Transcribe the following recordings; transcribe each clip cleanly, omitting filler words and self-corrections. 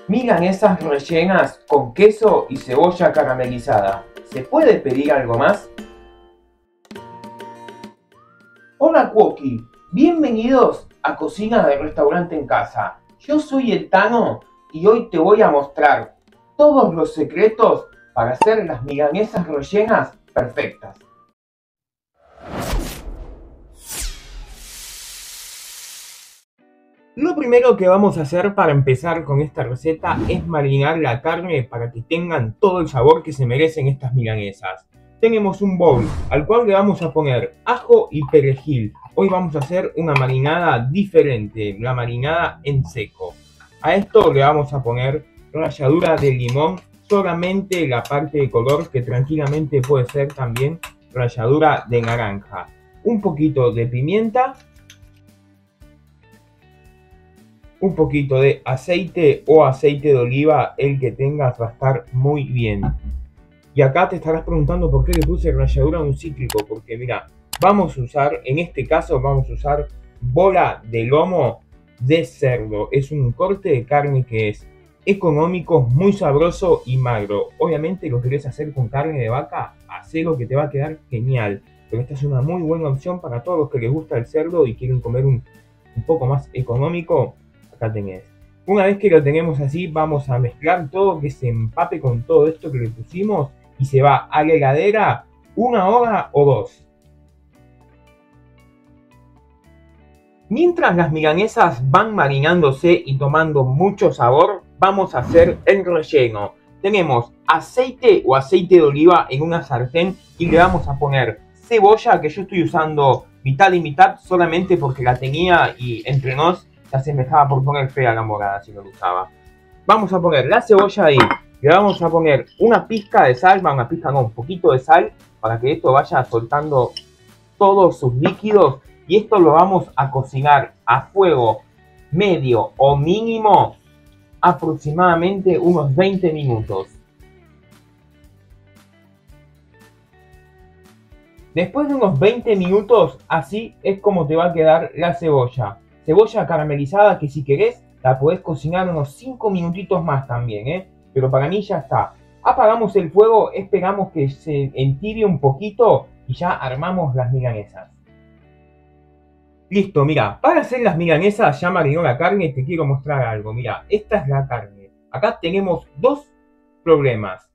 Milanesas rellenas con queso y cebolla caramelizada. ¿Se puede pedir algo más? Hola Cuoqui, bienvenidos a Cocina de Restaurante en Casa. Yo soy el Tano y hoy te voy a mostrar todos los secretos para hacer las milanesas rellenas perfectas. Lo primero que vamos a hacer para empezar con esta receta es marinar la carne para que tengan todo el sabor que se merecen estas milanesas. Tenemos un bowl al cual le vamos a poner ajo y perejil. Hoy vamos a hacer una marinada diferente, la marinada en seco. A esto le vamos a poner ralladura de limón, solamente la parte de color, que tranquilamente puede ser también ralladura de naranja. Un poquito de pimienta, un poquito de aceite o aceite de oliva, el que tengas va a estar muy bien. Y acá te estarás preguntando por qué le puse ralladura de un cítrico, porque mira, vamos a usar, en este caso vamos a usar bola de lomo de cerdo. Es un corte de carne que es económico, muy sabroso y magro. Obviamente lo querés hacer con carne de vaca, hacelo que te va a quedar genial. Pero esta es una muy buena opción para todos los que les gusta el cerdo y quieren comer un poco más económico. Acá tenés. Una vez que lo tenemos así, vamos a mezclar todo, que se empape con todo esto que le pusimos y se va a la heladera 1 hora o 2. Mientras las milanesas van marinándose y tomando mucho sabor, vamos a hacer el relleno. Tenemos aceite o aceite de oliva en una sartén y le vamos a poner cebolla, que yo estoy usando mitad y mitad solamente porque la tenía y entre nos ya se me estaba por poner fea la morada si no lo usaba. Vamos a poner la cebolla ahí, le vamos a poner una pizca de sal, una pizca no, un poquito de sal, para que esto vaya soltando todos sus líquidos, y esto lo vamos a cocinar a fuego medio o mínimo aproximadamente unos 20 minutos. Después de unos 20 minutos, así es como te va a quedar la cebolla. Cebolla caramelizada que si querés la podés cocinar unos 5 minutitos más también, pero para mí ya está. Apagamos el fuego, esperamos que se entibie un poquito y ya armamos las milanesas. Listo, mira, para hacer las milanesas ya marinó la carne, te quiero mostrar algo. Mira, esta es la carne. Acá tenemos dos problemas.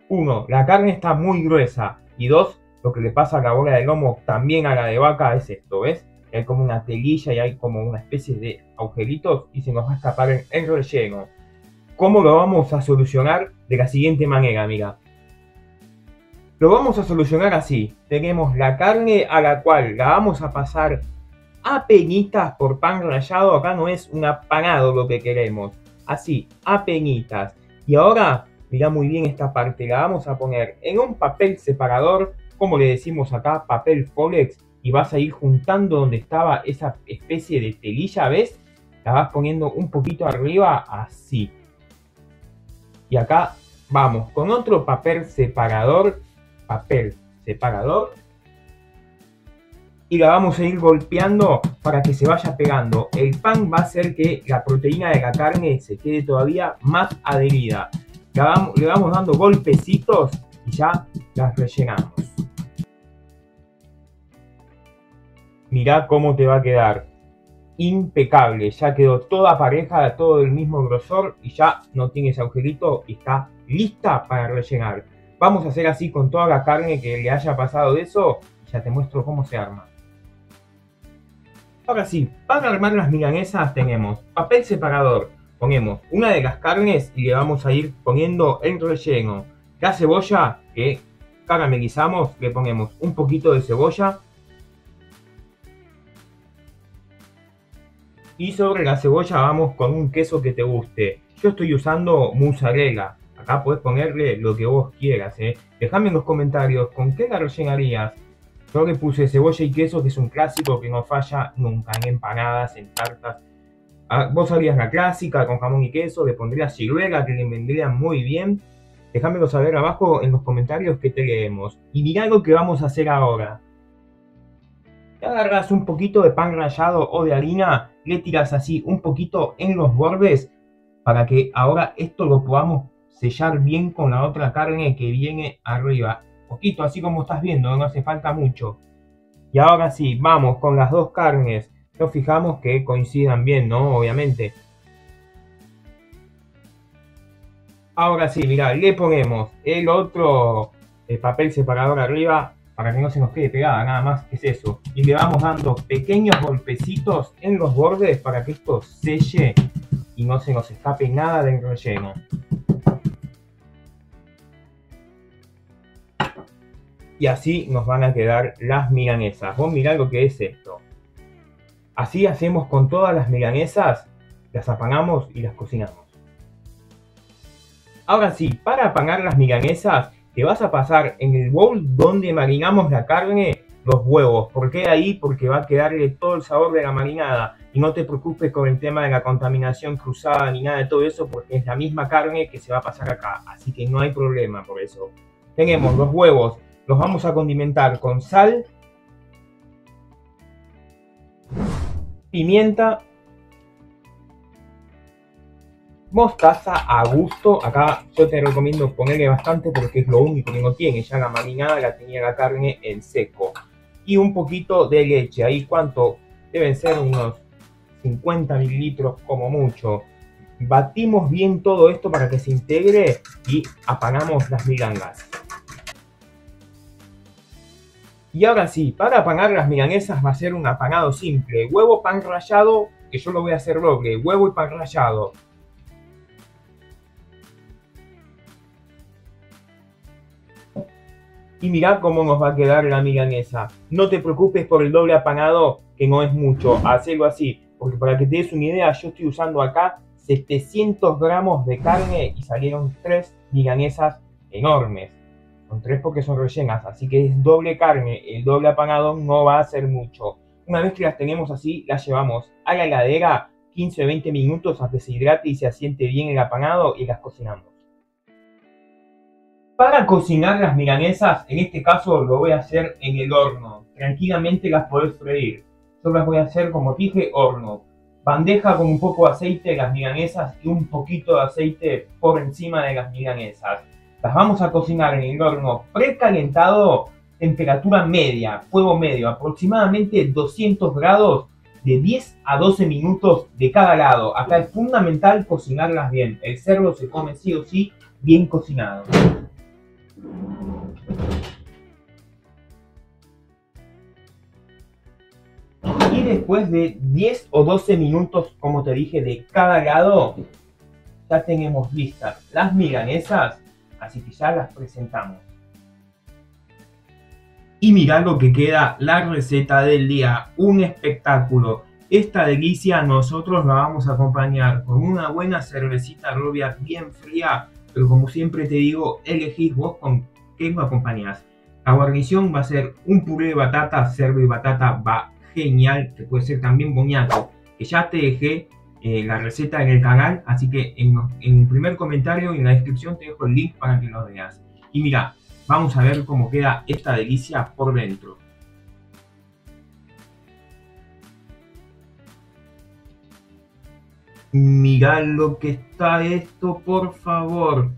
Uno, la carne está muy gruesa. Y dos, lo que le pasa a la bola de lomo, también a la de vaca, es esto, ¿ves? Hay como una telilla y hay como una especie de agujeritos y se nos va a escapar el relleno. ¿Cómo lo vamos a solucionar? De la siguiente manera, mira. Lo vamos a solucionar así. Tenemos la carne a la cual la vamos a pasar apenitas por pan rallado. Acá no es un apanado lo que queremos. Así, apenitas. Y ahora, mira muy bien esta parte. La vamos a poner en un papel separador, como le decimos acá, papel Folex. Y vas a ir juntando donde estaba esa especie de telilla, ¿ves? La vas poniendo un poquito arriba, así. Y acá vamos con otro papel separador. Y la vamos a ir golpeando para que se vaya pegando. El pan va a hacer que la proteína de la carne se quede todavía más adherida. Le vamos dando golpecitos y ya las rellenamos. Mirá cómo te va a quedar. Impecable. Ya quedó toda pareja, todo del mismo grosor y ya no tiene ese agujerito y está lista para rellenar. Vamos a hacer así con toda la carne que le haya pasado de eso y ya te muestro cómo se arma. Ahora sí, para armar las milanesas tenemos papel separador. Ponemos una de las carnes y le vamos a ir poniendo el relleno. La cebolla que caramelizamos, le ponemos un poquito de cebolla. Y sobre la cebolla vamos con un queso que te guste. Yo estoy usando mozzarella. Acá puedes ponerle lo que vos quieras. Dejame en los comentarios con qué la rellenarías. Yo le puse cebolla y queso, que es un clásico que no falla nunca en empanadas, en tartas. Vos harías la clásica con jamón y queso, le pondrías ciruela, que le vendría muy bien. Déjamelo saber abajo en los comentarios que te leemos. Y mirá lo que vamos a hacer ahora. Te agarras un poquito de pan rallado o de harina, le tiras así un poquito en los bordes para que ahora esto lo podamos sellar bien con la otra carne que viene arriba. Poquito, así como estás viendo, no hace falta mucho. Y ahora sí, vamos con las dos carnes. Nos fijamos que coincidan bien, ¿no? Obviamente. Ahora sí, mirá, le ponemos el otro papel separador arriba para que no se nos quede pegada, nada más es eso. Y le vamos dando pequeños golpecitos en los bordes para que esto selle y no se nos escape nada del relleno. Y así nos van a quedar las milanesas. Vos mirá lo que es esto. Así hacemos con todas las milanesas, las apanamos y las cocinamos. Ahora sí, para apanar las milanesas, te vas a pasar en el bowl donde marinamos la carne los huevos. ¿Por qué ahí? Porque va a quedarle todo el sabor de la marinada. Y no te preocupes con el tema de la contaminación cruzada ni nada de todo eso, porque es la misma carne que se va a pasar acá. Así que no hay problema por eso. Tenemos los huevos, los vamos a condimentar con sal, pimienta, mostaza a gusto. Acá yo te recomiendo ponerle bastante porque es lo único que no tiene. Ya la marinada la tenía la carne en seco. Y un poquito de leche. Ahí cuánto deben ser, unos 50 mililitros como mucho. Batimos bien todo esto para que se integre y apanamos las milangas. Y ahora sí, para apanar las milanesas va a ser un apanado simple. Huevo, pan rallado, que yo lo voy a hacer doble. Huevo y pan rallado. Y mirá cómo nos va a quedar la milanesa. No te preocupes por el doble apanado, que no es mucho. Hacelo así, porque para que te des una idea, yo estoy usando acá 700 gramos de carne y salieron 3 milanesas enormes. Son 3 porque son rellenas, así que es doble carne. El doble apanado no va a ser mucho. Una vez que las tenemos así, las llevamos a la heladera 15 o 20 minutos a que se hidrate y se asiente bien el apanado y las cocinamos. Para cocinar las milanesas, en este caso lo voy a hacer en el horno. Tranquilamente las podés freír. Yo las voy a hacer, como dije, horno. Bandeja con un poco de aceite de las milanesas y un poquito de aceite por encima de las milanesas. Las vamos a cocinar en el horno precalentado, temperatura media, fuego medio, aproximadamente 200 grados, de 10 a 12 minutos de cada lado. Acá es fundamental cocinarlas bien. El cerdo se come sí o sí bien cocinado. Y después de 10 o 12 minutos, como te dije, de cada lado, ya tenemos listas las milanesas, así que ya las presentamos. Y mirá lo que queda la receta del día, un espectáculo. Esta delicia nosotros la vamos a acompañar con una buena cervecita rubia bien fría, pero como siempre te digo, elegís vos con qué lo acompañás. La guarnición va a ser un puré de batata, cerdo y batata va genial, que puede ser también boniato, que ya te dejé la receta en el canal, así que en el primer comentario y en la descripción te dejo el link para que lo veas. Y mira, vamos a ver cómo queda esta delicia por dentro. Mirá lo que está esto, por favor.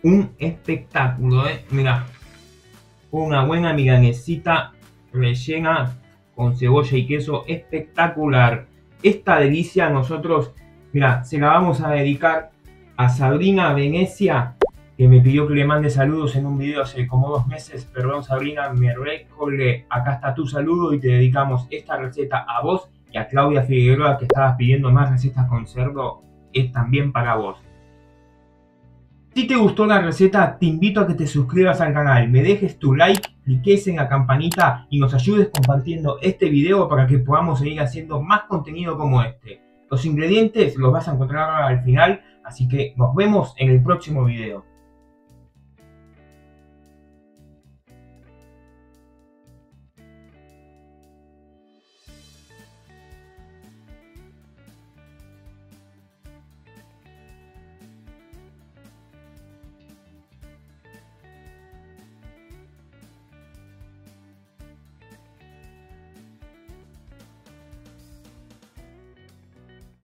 Un espectáculo, mirá. Una buena milanesita rellena con cebolla y queso, espectacular. Esta delicia nosotros, mirá, se la vamos a dedicar a Sabrina Venecia, que me pidió que le mande saludos en un video hace como 2 meses. Perdón, Sabrina, me recordé. Acá está tu saludo y te dedicamos esta receta a vos y a Claudia Figueroa, que estabas pidiendo más recetas con cerdo, es también para vos. Si te gustó la receta, te invito a que te suscribas al canal, me dejes tu like, cliques en la campanita y nos ayudes compartiendo este video para que podamos seguir haciendo más contenido como este. Los ingredientes los vas a encontrar al final, así que nos vemos en el próximo video.